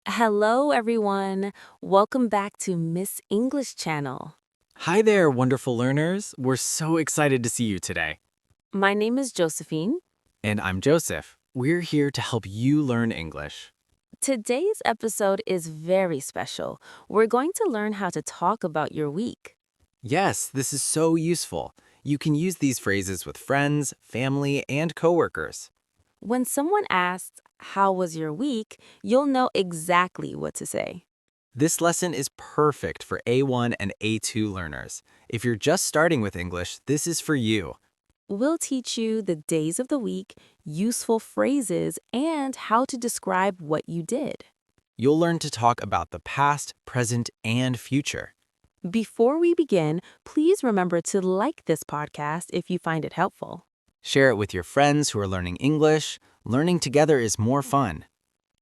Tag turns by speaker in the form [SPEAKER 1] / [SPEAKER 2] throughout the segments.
[SPEAKER 1] Hello, everyone. Welcome back to Miss English Channel.
[SPEAKER 2] Hi there, wonderful learners. We're so excited to see you today.
[SPEAKER 1] My name is Josephine.
[SPEAKER 2] And I'm Joseph. We're here to help you learn English.
[SPEAKER 1] Today's episode is very special. We're going to learn how to talk about your week.
[SPEAKER 2] Yes, this is so useful. You can use these phrases with friends, family, and coworkers.
[SPEAKER 1] When someone asks, "How was your week?" you'll know exactly what to say.
[SPEAKER 2] This lesson is perfect for A1 and A2 learners. If you're just starting with English, this is for you.
[SPEAKER 1] We'll teach you the days of the week, useful phrases, and how to describe what you did.
[SPEAKER 2] You'll learn to talk about the past, present, and future.
[SPEAKER 1] Before we begin, please remember to like this podcast if you find it helpful.
[SPEAKER 2] Share it with your friends who are learning English. Learning together is more fun.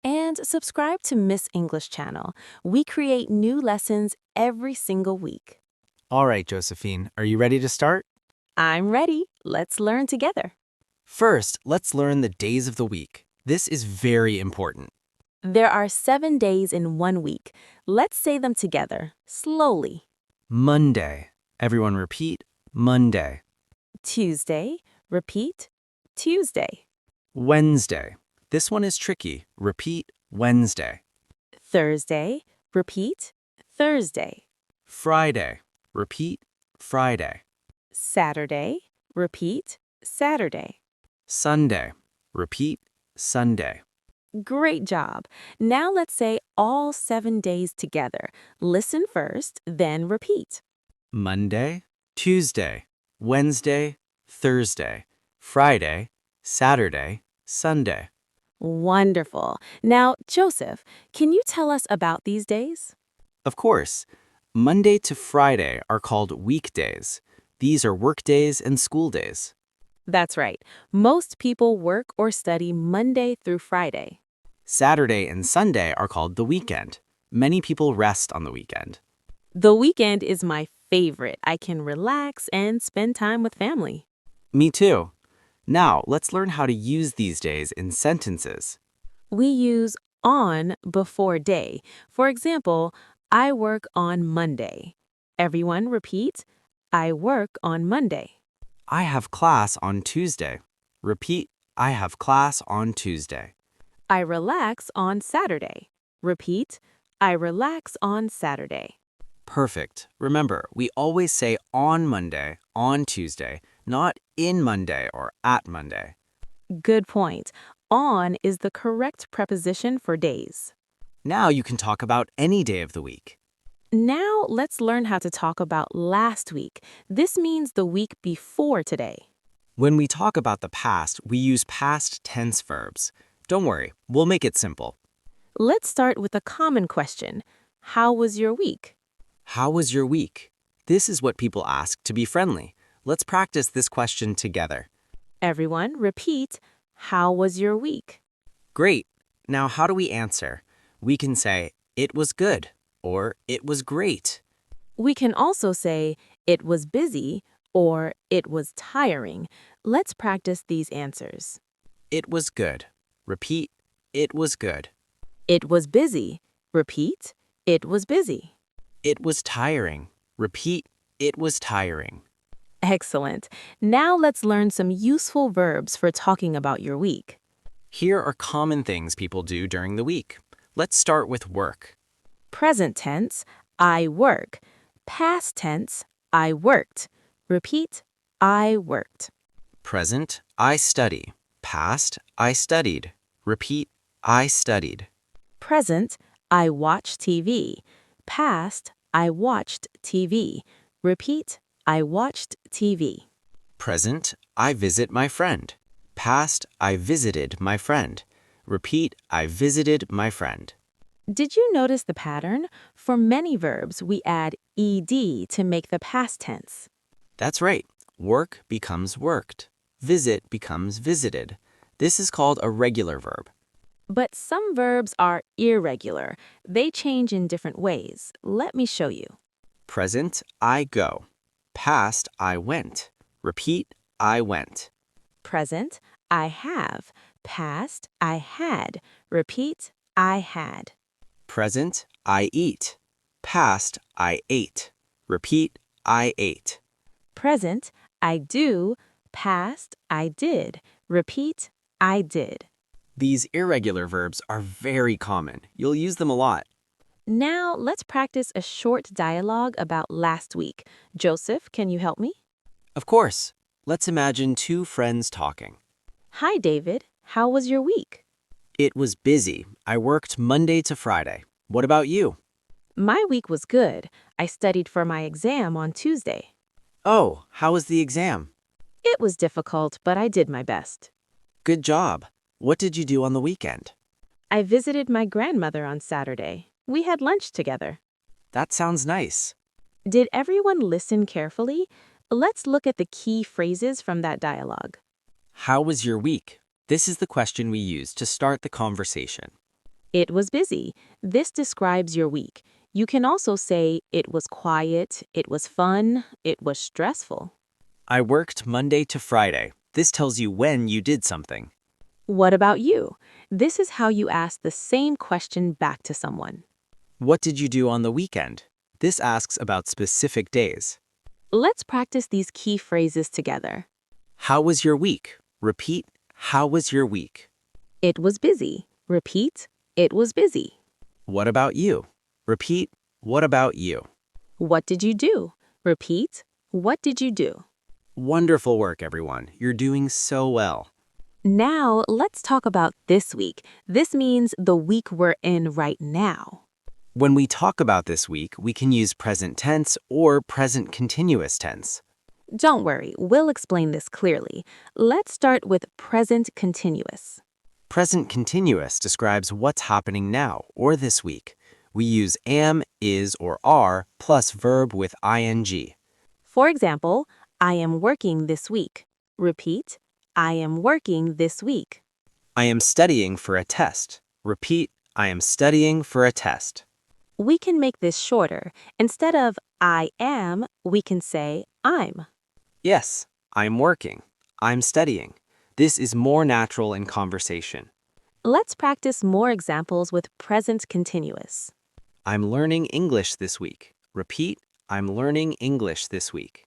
[SPEAKER 1] And subscribe to Miss English Channel. We create new lessons every single week.
[SPEAKER 2] All right, Josephine, are you ready to start?
[SPEAKER 1] I'm ready. Let's learn together.
[SPEAKER 2] First, let's learn the days of the week. This is very important.
[SPEAKER 1] There are 7 days in one week. Let's say them together, slowly.
[SPEAKER 2] Monday. Everyone repeat, Monday.
[SPEAKER 1] Tuesday, repeat, Tuesday.
[SPEAKER 2] Wednesday. This one is tricky. Repeat, Wednesday.
[SPEAKER 1] Thursday, repeat, Thursday.
[SPEAKER 2] Friday. Repeat, Friday.
[SPEAKER 1] Saturday, repeat, Saturday.
[SPEAKER 2] Sunday. Repeat, Sunday.
[SPEAKER 1] Great job. Now let's say all 7 days together. Listen first, then repeat.
[SPEAKER 2] Monday, Tuesday, Wednesday, Thursday, Friday, Saturday, Sunday.
[SPEAKER 1] Wonderful. Now, Joseph, can you tell us about these days?
[SPEAKER 2] Of course, Monday to Friday are called weekdays. These are work days and school days.
[SPEAKER 1] That's right. Most people work or study Monday through Friday.
[SPEAKER 2] Saturday and Sunday are called the weekend. Many people rest on the weekend.
[SPEAKER 1] The weekend is my favorite. I can relax and spend time with family.
[SPEAKER 2] Me too. Now, let's learn how to use these days in sentences.
[SPEAKER 1] We use on before day. For example, I work on Monday. Everyone repeat, I work on Monday.
[SPEAKER 2] I have class on Tuesday. Repeat, I have class on Tuesday.
[SPEAKER 1] I relax on Saturday. Repeat, I relax on Saturday.
[SPEAKER 2] Perfect. Remember, we always say on Monday, on Tuesday, not in Monday or at Monday.
[SPEAKER 1] Good point. On is the correct preposition for days.
[SPEAKER 2] Now you can talk about any day of the week.
[SPEAKER 1] Now let's learn how to talk about last week. This means the week before today.
[SPEAKER 2] When we talk about the past, we use past tense verbs. Don't worry, we'll make it simple.
[SPEAKER 1] Let's start with a common question. How was your week?
[SPEAKER 2] How was your week? This is what people ask to be friendly. Let's practice this question together.
[SPEAKER 1] Everyone repeat, how was your week?
[SPEAKER 2] Great. Now, how do we answer? We can say, it was good, or it was great.
[SPEAKER 1] We can also say, it was busy or it was tiring. Let's practice these answers.
[SPEAKER 2] It was good. Repeat, it was good.
[SPEAKER 1] It was busy. Repeat, it was busy.
[SPEAKER 2] It was tiring. Repeat, it was tiring.
[SPEAKER 1] Excellent. Now let's learn some useful verbs for talking about your week.
[SPEAKER 2] Here are common things people do during the week. Let's start with work.
[SPEAKER 1] Present tense, I work. Past tense, I worked. Repeat, I worked.
[SPEAKER 2] Present, I study. Past, I studied. Repeat, I studied.
[SPEAKER 1] Present, I watch TV. Past, I watched TV. Repeat, I watched TV.
[SPEAKER 2] Present, I visit my friend. Past, I visited my friend. Repeat, I visited my friend.
[SPEAKER 1] Did you notice the pattern? For many verbs, we add ed to make the past tense.
[SPEAKER 2] That's right. Work becomes worked. Visit becomes visited. This is called a regular verb.
[SPEAKER 1] But some verbs are irregular. They change in different ways. Let me show you.
[SPEAKER 2] Present, I go. Past, I went. Repeat, I went.
[SPEAKER 1] Present, I have. Past, I had. Repeat, I had.
[SPEAKER 2] Present, I eat. Past, I ate. Repeat, I ate.
[SPEAKER 1] Present, I do. Past, I did. Repeat, I did.
[SPEAKER 2] These irregular verbs are very common. You'll use them a lot.
[SPEAKER 1] Now, let's practice a short dialogue about last week. Joseph, can you help me?
[SPEAKER 2] Of course. Let's imagine two friends talking.
[SPEAKER 1] Hi, David. How was your week?
[SPEAKER 2] It was busy. I worked Monday to Friday. What about you?
[SPEAKER 1] My week was good. I studied for my exam on Tuesday.
[SPEAKER 2] Oh, how was the exam?
[SPEAKER 1] It was difficult, but I did my best.
[SPEAKER 2] Good job. What did you do on the weekend?
[SPEAKER 1] I visited my grandmother on Saturday. We had lunch together.
[SPEAKER 2] That sounds nice.
[SPEAKER 1] Did everyone listen carefully? Let's look at the key phrases from that dialogue.
[SPEAKER 2] How was your week? This is the question we use to start the conversation.
[SPEAKER 1] It was busy. This describes your week. You can also say it was quiet, it was fun, it was stressful.
[SPEAKER 2] I worked Monday to Friday. This tells you when you did something.
[SPEAKER 1] What about you? This is how you ask the same question back to someone.
[SPEAKER 2] What did you do on the weekend? This asks about specific days.
[SPEAKER 1] Let's practice these key phrases together.
[SPEAKER 2] How was your week? Repeat, how was your week?
[SPEAKER 1] It was busy. Repeat, it was busy.
[SPEAKER 2] What about you? Repeat, what about you?
[SPEAKER 1] What did you do? Repeat, what did you do?
[SPEAKER 2] Wonderful work, everyone. You're doing so well.
[SPEAKER 1] Now, let's talk about this week. This means the week we're in right now.
[SPEAKER 2] When we talk about this week, we can use present tense or present continuous tense.
[SPEAKER 1] Don't worry, we'll explain this clearly. Let's start with present continuous.
[SPEAKER 2] Present continuous describes what's happening now or this week. We use am, is, or are plus verb with ing.
[SPEAKER 1] For example, I am working this week. Repeat, I am working this week.
[SPEAKER 2] I am studying for a test. Repeat, I am studying for a test.
[SPEAKER 1] We can make this shorter. Instead of I am, we can say I'm.
[SPEAKER 2] Yes, I'm working. I'm studying. This is more natural in conversation.
[SPEAKER 1] Let's practice more examples with present continuous.
[SPEAKER 2] I'm learning English this week. Repeat, I'm learning English this week.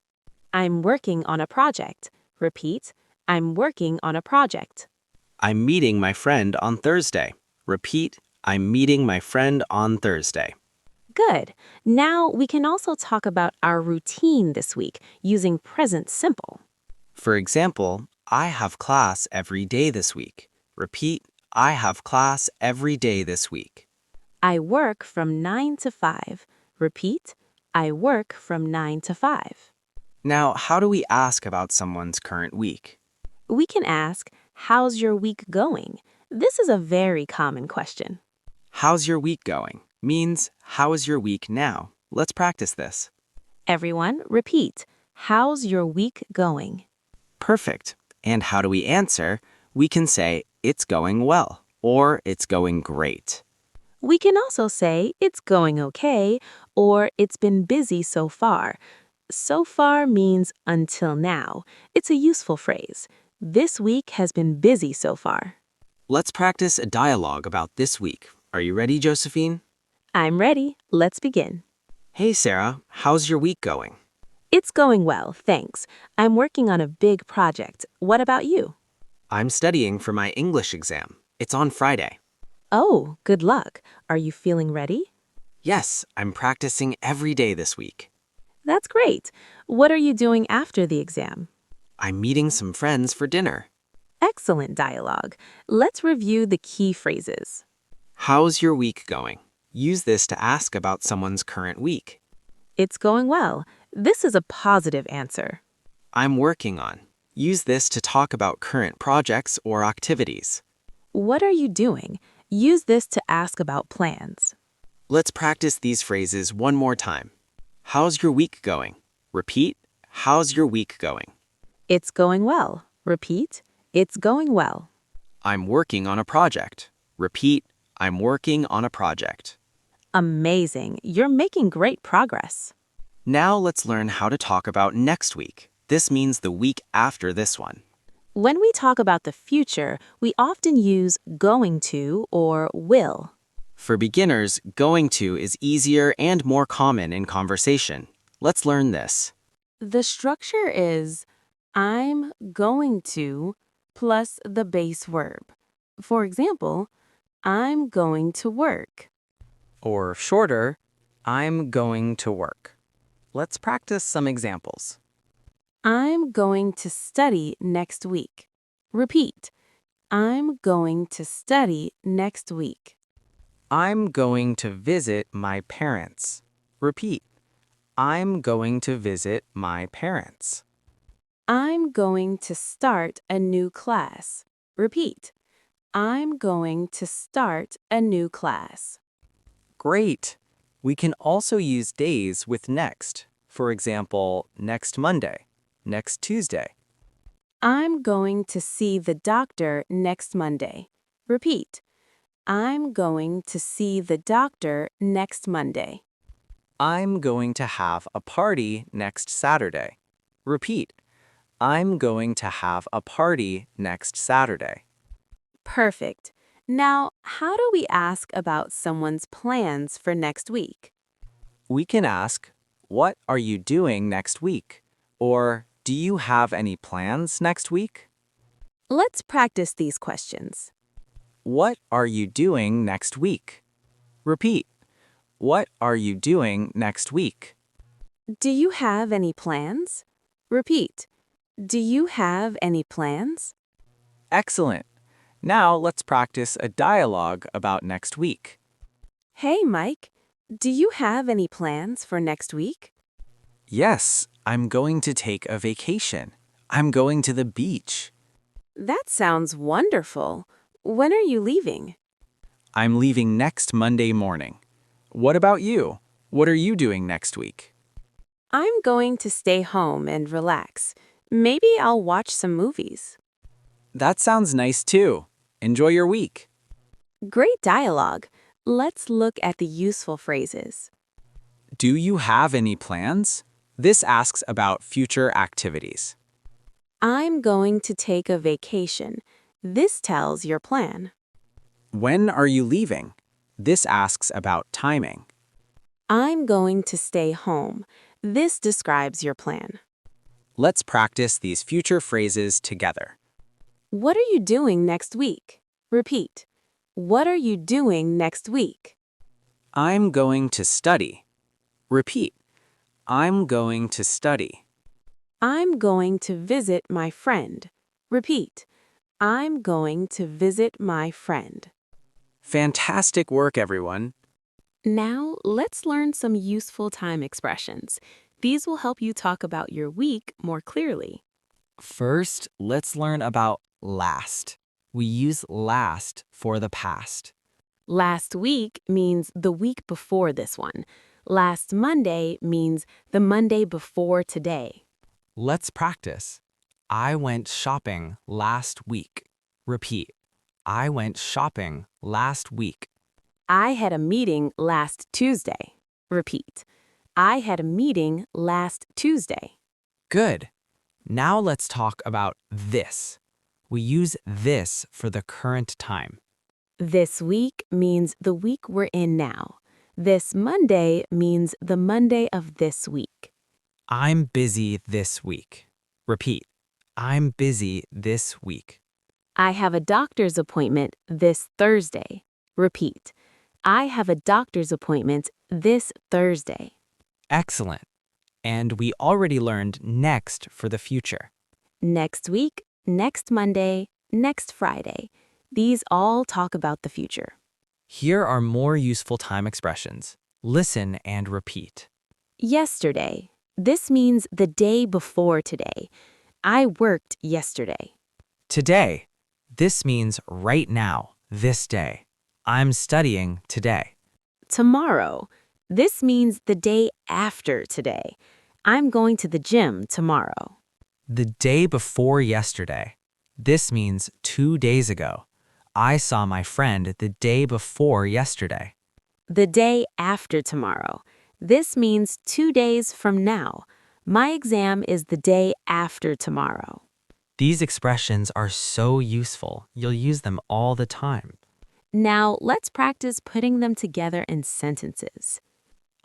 [SPEAKER 1] I'm working on a project. Repeat, I'm working on a project.
[SPEAKER 2] I'm meeting my friend on Thursday. Repeat, I'm meeting my friend on Thursday.
[SPEAKER 1] Good. Now we can also talk about our routine this week using present simple.
[SPEAKER 2] For example, I have class every day this week. Repeat, I have class every day this week.
[SPEAKER 1] I work from 9 to 5. Repeat, I work from 9 to 5.
[SPEAKER 2] Now, how do we ask about someone's current week?
[SPEAKER 1] We can ask, how's your week going? This is a very common question.
[SPEAKER 2] How's your week going? Means, how is your week now? Let's practice this.
[SPEAKER 1] Everyone, repeat, how's your week going?
[SPEAKER 2] Perfect. And how do we answer? We can say, it's going well, or it's going great.
[SPEAKER 1] We can also say, it's going okay, or it's been busy so far. So far means until now. It's a useful phrase. This week has been busy so far.
[SPEAKER 2] Let's practice a dialogue about this week. Are you ready, Josephine?
[SPEAKER 1] I'm ready. Let's begin.
[SPEAKER 2] Hey, Sarah, how's your week going?
[SPEAKER 1] It's going well, thanks. I'm working on a big project. What about you?
[SPEAKER 2] I'm studying for my English exam. It's on Friday.
[SPEAKER 1] Oh, good luck. Are you feeling ready?
[SPEAKER 2] Yes, I'm practicing every day this week.
[SPEAKER 1] That's great. What are you doing after the exam?
[SPEAKER 2] I'm meeting some friends for dinner.
[SPEAKER 1] Excellent dialogue. Let's review the key phrases.
[SPEAKER 2] How's your week going? Use this to ask about someone's current week.
[SPEAKER 1] It's going well. This is a positive answer.
[SPEAKER 2] I'm working on. Use this to talk about current projects or activities.
[SPEAKER 1] What are you doing? Use this to ask about plans.
[SPEAKER 2] Let's practice these phrases one more time. How's your week going? Repeat, how's your week going?
[SPEAKER 1] It's going well. Repeat, it's going well.
[SPEAKER 2] I'm working on a project. Repeat, I'm working on a project.
[SPEAKER 1] Amazing. You're making great progress.
[SPEAKER 2] Now let's learn how to talk about next week. This means the week after this one.
[SPEAKER 1] When we talk about the future, we often use going to or will.
[SPEAKER 2] For beginners, going to is easier and more common in conversation. Let's learn this.
[SPEAKER 1] The structure is I'm going to plus the base verb. For example, I'm going to work.
[SPEAKER 3] Or shorter, I'm going to work. Let's practice some examples.
[SPEAKER 1] I'm going to study next week. Repeat. I'm going to study next week.
[SPEAKER 3] I'm going to visit my parents. Repeat. I'm going to visit my parents.
[SPEAKER 1] I'm going to start a new class. Repeat. I'm going to start a new class.
[SPEAKER 3] Great! We can also use days with next. For example, next Monday, next Tuesday.
[SPEAKER 1] I'm going to see the doctor next Monday. Repeat. I'm going to see the doctor next Monday.
[SPEAKER 3] I'm going to have a party next Saturday. Repeat. I'm going to have a party next Saturday.
[SPEAKER 1] Perfect. Now, how do we ask about someone's plans for next week?
[SPEAKER 3] We can ask, what are you doing next week? Or, do you have any plans next week?
[SPEAKER 1] Let's practice these questions.
[SPEAKER 3] What are you doing next week? Repeat. What are you doing next week?
[SPEAKER 1] Do you have any plans? Repeat. Do you have any plans?
[SPEAKER 3] Excellent. Now let's practice a dialogue about next week.
[SPEAKER 1] Hey, Mike. Do you have any plans for next week?
[SPEAKER 3] Yes, I'm going to take a vacation. I'm going to the beach.
[SPEAKER 1] That sounds wonderful. When are you leaving?
[SPEAKER 3] I'm leaving next Monday morning. What about you? What are you doing next week?
[SPEAKER 1] I'm going to stay home and relax. Maybe I'll watch some movies.
[SPEAKER 3] That sounds nice too. Enjoy your week.
[SPEAKER 1] Great dialogue. Let's look at the useful phrases.
[SPEAKER 3] Do you have any plans? This asks about future activities.
[SPEAKER 1] I'm going to take a vacation. This tells your plan.
[SPEAKER 3] When are you leaving? This asks about timing.
[SPEAKER 1] I'm going to stay home. This describes your plan.
[SPEAKER 3] Let's practice these future phrases together.
[SPEAKER 1] What are you doing next week? Repeat. What are you doing next week?
[SPEAKER 3] I'm going to study. Repeat. I'm going to study.
[SPEAKER 1] I'm going to visit my friend. Repeat. I'm going to visit my friend.
[SPEAKER 3] Fantastic work, everyone.
[SPEAKER 1] Now, let's learn some useful time expressions. These will help you talk about your week more clearly.
[SPEAKER 3] First, let's learn about last. We use last for the past.
[SPEAKER 1] Last week means the week before this one. Last Monday means the Monday before today.
[SPEAKER 3] Let's practice. I went shopping last week. Repeat. I went shopping last week.
[SPEAKER 1] I had a meeting last Tuesday. Repeat. I had a meeting last Tuesday.
[SPEAKER 3] Good. Now let's talk about this. We use this for the current time.
[SPEAKER 1] This week means the week we're in now. This Monday means the Monday of this week.
[SPEAKER 3] I'm busy this week. Repeat. I'm busy this week.
[SPEAKER 1] I have a doctor's appointment this Thursday. Repeat. I have a doctor's appointment this Thursday.
[SPEAKER 3] Excellent. And we already learned next for the future.
[SPEAKER 1] Next week, next Monday, next Friday. These all talk about the future.
[SPEAKER 3] Here are more useful time expressions. Listen and repeat.
[SPEAKER 1] Yesterday. This means the day before today. I worked yesterday.
[SPEAKER 3] Today. This means right now, this day. I'm studying today.
[SPEAKER 1] Tomorrow. This means the day after today. I'm going to the gym tomorrow.
[SPEAKER 3] The day before yesterday. This means 2 days ago. I saw my friend the day before yesterday.
[SPEAKER 1] The day after tomorrow. This means 2 days from now. My exam is the day after tomorrow.
[SPEAKER 3] These expressions are so useful. You'll use them all the time.
[SPEAKER 1] Now, let's practice putting them together in sentences.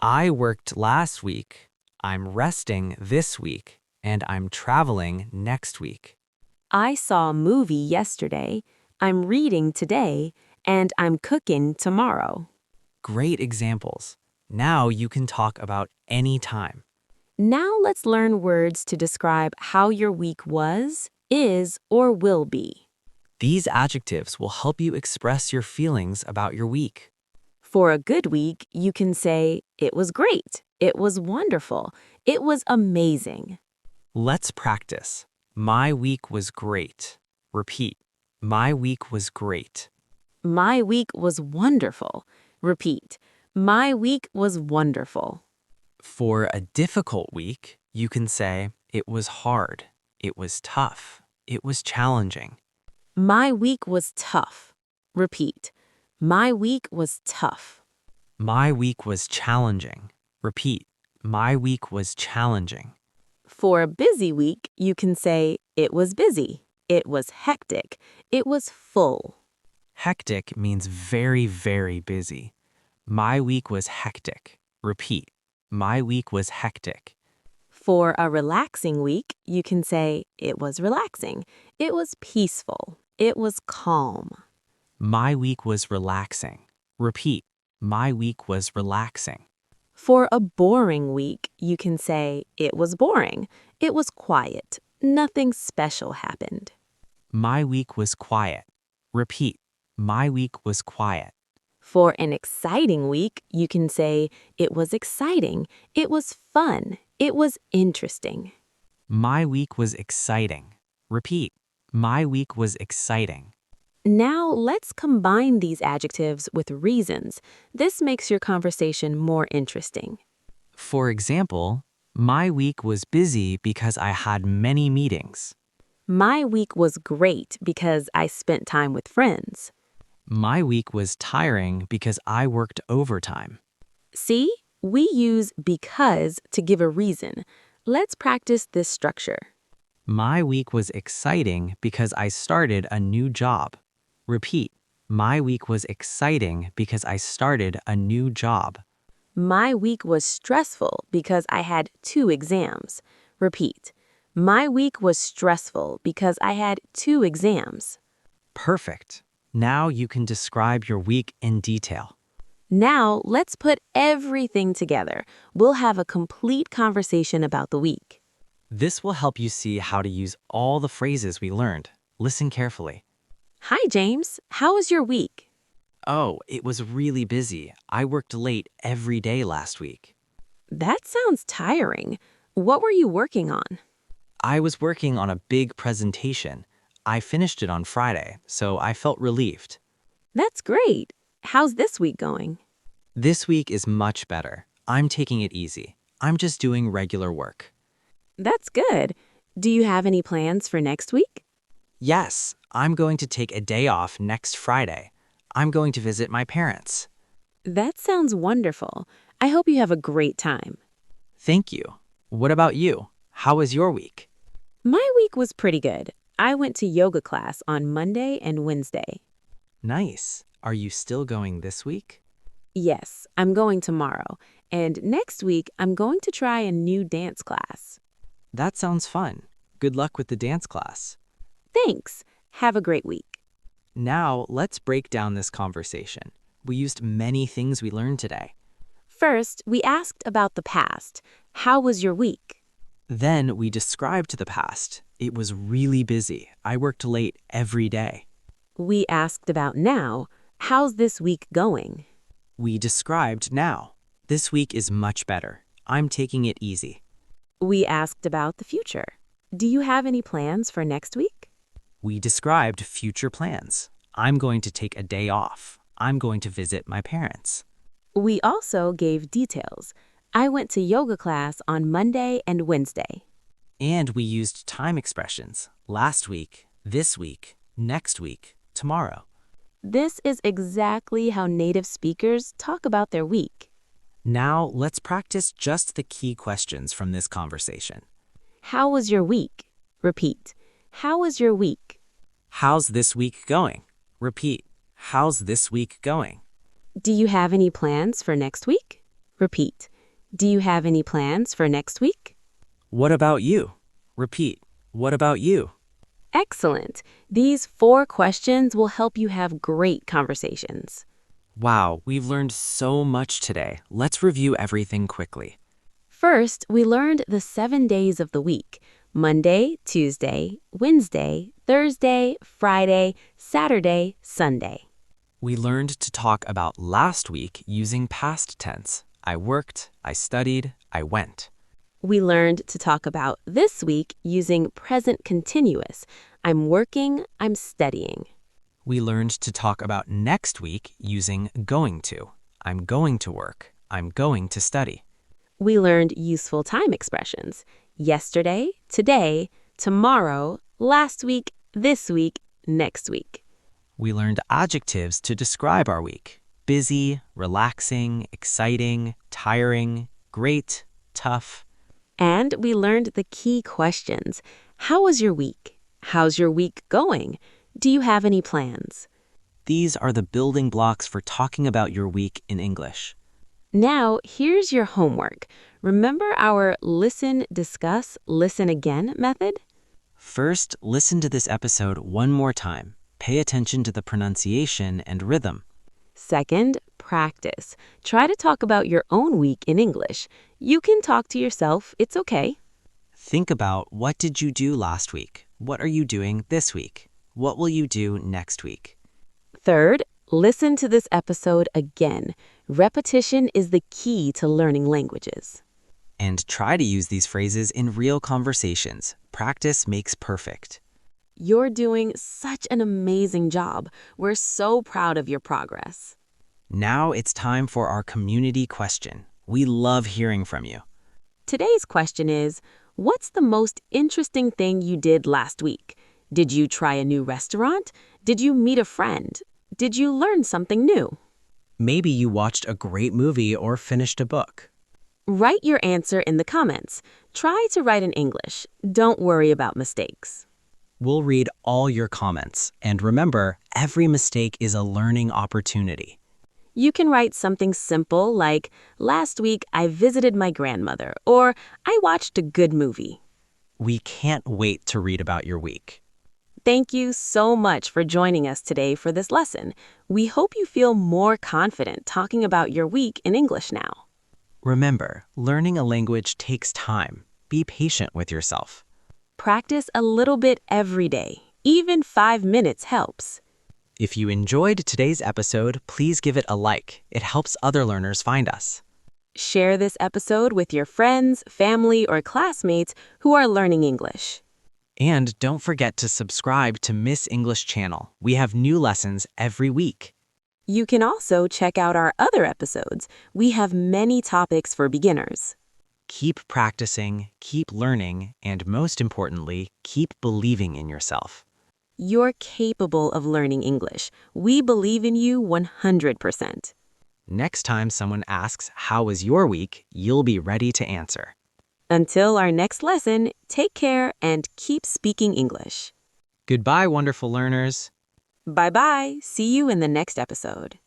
[SPEAKER 3] I worked last week. I'm resting this week. And I'm traveling next week.
[SPEAKER 1] I saw a movie yesterday. I'm reading today. And I'm cooking tomorrow.
[SPEAKER 3] Great examples. Now you can talk about any time.
[SPEAKER 1] Now let's learn words to describe how your week was, is, or will be.
[SPEAKER 3] These adjectives will help you express your feelings about your week.
[SPEAKER 1] For a good week, you can say, it was great, it was wonderful, it was amazing.
[SPEAKER 3] Let's practice. My week was great. Repeat. My week was great.
[SPEAKER 1] My week was wonderful. Repeat. My week was wonderful.
[SPEAKER 3] For a difficult week, you can say, it was hard. It was tough. It was challenging.
[SPEAKER 1] My week was tough. Repeat. My week was tough.
[SPEAKER 3] My week was challenging. Repeat. My week was challenging.
[SPEAKER 1] For a busy week, you can say, it was busy. It was hectic. It was full.
[SPEAKER 3] Hectic means very, very busy. My week was hectic. Repeat. My week was hectic.
[SPEAKER 1] For a relaxing week, you can say, it was relaxing. It was peaceful. It was calm.
[SPEAKER 3] My week was relaxing. Repeat. My week was relaxing.
[SPEAKER 1] For a boring week, you can say, it was boring. It was quiet. Nothing special happened.
[SPEAKER 3] My week was quiet. Repeat. My week was quiet.
[SPEAKER 1] For an exciting week, you can say, it was exciting. It was fun. It was interesting.
[SPEAKER 3] My week was exciting. Repeat. My week was exciting.
[SPEAKER 1] Now let's combine these adjectives with reasons. This makes your conversation more interesting.
[SPEAKER 3] For example, my week was busy because I had many meetings.
[SPEAKER 1] My week was great because I spent time with friends.
[SPEAKER 3] My week was tiring because I worked overtime.
[SPEAKER 1] See, we use because to give a reason. Let's practice this structure.
[SPEAKER 3] My week was exciting because I started a new job. Repeat. My week was exciting because I started a new job.
[SPEAKER 1] My week was stressful because I had 2 exams. Repeat. My week was stressful because I had 2 exams.
[SPEAKER 3] Perfect. Now you can describe your week in detail.
[SPEAKER 1] Now, let's put everything together. We'll have a complete conversation about the week.
[SPEAKER 3] This will help you see how to use all the phrases we learned. Listen carefully.
[SPEAKER 1] Hi, James. How was your week?
[SPEAKER 3] Oh, it was really busy. I worked late every day last week.
[SPEAKER 1] That sounds tiring. What were you working on?
[SPEAKER 3] I was working on a big presentation. I finished it on Friday, so I felt relieved.
[SPEAKER 1] That's great. How's this week going?
[SPEAKER 3] This week is much better. I'm taking it easy. I'm just doing regular work.
[SPEAKER 1] That's good. Do you have any plans for next week?
[SPEAKER 3] Yes, I'm going to take a day off next Friday. I'm going to visit my parents.
[SPEAKER 1] That sounds wonderful. I hope you have a great time.
[SPEAKER 3] Thank you. What about you? How was your week?
[SPEAKER 1] My week was pretty good. I went to yoga class on Monday and Wednesday.
[SPEAKER 3] Nice. Are you still going this week?
[SPEAKER 1] Yes, I'm going tomorrow. And next week, I'm going to try a new dance class.
[SPEAKER 3] That sounds fun. Good luck with the dance class.
[SPEAKER 1] Thanks. Have a great week.
[SPEAKER 3] Now, let's break down this conversation. We used many things we learned today.
[SPEAKER 1] First, we asked about the past. How was your week?
[SPEAKER 3] Then we described the past. It was really busy. I worked late every day.
[SPEAKER 1] We asked about now. How's this week going?
[SPEAKER 3] We described now. This week is much better. I'm taking it easy.
[SPEAKER 1] We asked about the future. Do you have any plans for next week?
[SPEAKER 3] We described future plans. I'm going to take a day off. I'm going to visit my parents.
[SPEAKER 1] We also gave details. I went to yoga class on Monday and Wednesday.
[SPEAKER 3] And we used time expressions. Last week, this week, next week, tomorrow.
[SPEAKER 1] This is exactly how native speakers talk about their week.
[SPEAKER 3] Now, let's practice just the key questions from this conversation.
[SPEAKER 1] How was your week? Repeat. How was your week?
[SPEAKER 3] How's this week going? Repeat.
[SPEAKER 2] How's this week going?
[SPEAKER 1] Do you have any plans for next week? Repeat. Do you have any plans for next week?
[SPEAKER 2] What about you? Repeat. What about you?
[SPEAKER 1] Excellent. These 4 questions will help you have great conversations.
[SPEAKER 2] Wow, we've learned so much today. Let's review everything quickly.
[SPEAKER 1] First, we learned the 7 days of the week: Monday, Tuesday, Wednesday, Thursday, Friday, Saturday, Sunday.
[SPEAKER 2] We learned to talk about last week using past tense. I worked, I studied, I went.
[SPEAKER 1] We learned to talk about this week using present continuous. I'm working, I'm studying.
[SPEAKER 2] We learned to talk about next week using going to. I'm going to work, I'm going to study.
[SPEAKER 1] We learned useful time expressions: yesterday, today, tomorrow, last week, this week, next week.
[SPEAKER 2] We learned adjectives to describe our week: busy, relaxing, exciting, tiring, great, tough.
[SPEAKER 1] And we learned the key questions. How was your week? How's your week going? Do you have any plans?
[SPEAKER 2] These are the building blocks for talking about your week in English.
[SPEAKER 1] Now, here's your homework. Remember our listen, discuss, listen again method?
[SPEAKER 2] First, listen to this episode one more time. Pay attention to the pronunciation and rhythm.
[SPEAKER 1] Second, practice. Try to talk about your own week in English. You can talk to yourself, it's okay.
[SPEAKER 2] Think about, what did you do last week? What are you doing this week? What will you do next week?
[SPEAKER 1] Third, listen to this episode again. Repetition is the key to learning languages.
[SPEAKER 2] And try to use these phrases in real conversations. Practice makes perfect.
[SPEAKER 1] You're doing such an amazing job. We're so proud of your progress.
[SPEAKER 2] Now it's time for our community question. We love hearing from you.
[SPEAKER 1] Today's question is, what's the most interesting thing you did last week? Did you try a new restaurant? Did you meet a friend? Did you learn something new?
[SPEAKER 2] Maybe you watched a great movie or finished a book.
[SPEAKER 1] Write your answer in the comments. Try to write in English. Don't worry about mistakes.
[SPEAKER 2] We'll read all your comments. And remember, every mistake is a learning opportunity.
[SPEAKER 1] You can write something simple like, last week I visited my grandmother, or I watched a good movie.
[SPEAKER 2] We can't wait to read about your week.
[SPEAKER 1] Thank you so much for joining us today for this lesson. We hope you feel more confident talking about your week in English now.
[SPEAKER 2] Remember, learning a language takes time. Be patient with yourself.
[SPEAKER 1] Practice a little bit every day. Even 5 minutes helps.
[SPEAKER 2] If you enjoyed today's episode, please give it a like. It helps other learners find us.
[SPEAKER 1] Share this episode with your friends, family, or classmates who are learning English.
[SPEAKER 2] And don't forget to subscribe to Miss English channel. We have new lessons every week.
[SPEAKER 1] You can also check out our other episodes. We have many topics for beginners.
[SPEAKER 2] Keep practicing, keep learning, and most importantly, keep believing in yourself.
[SPEAKER 1] You're capable of learning English. We believe in you 100%.
[SPEAKER 2] Next time someone asks, how was your week? You'll be ready to answer.
[SPEAKER 1] Until our next lesson, take care and keep speaking English.
[SPEAKER 2] Goodbye, wonderful learners.
[SPEAKER 1] Bye-bye. See you in the next episode.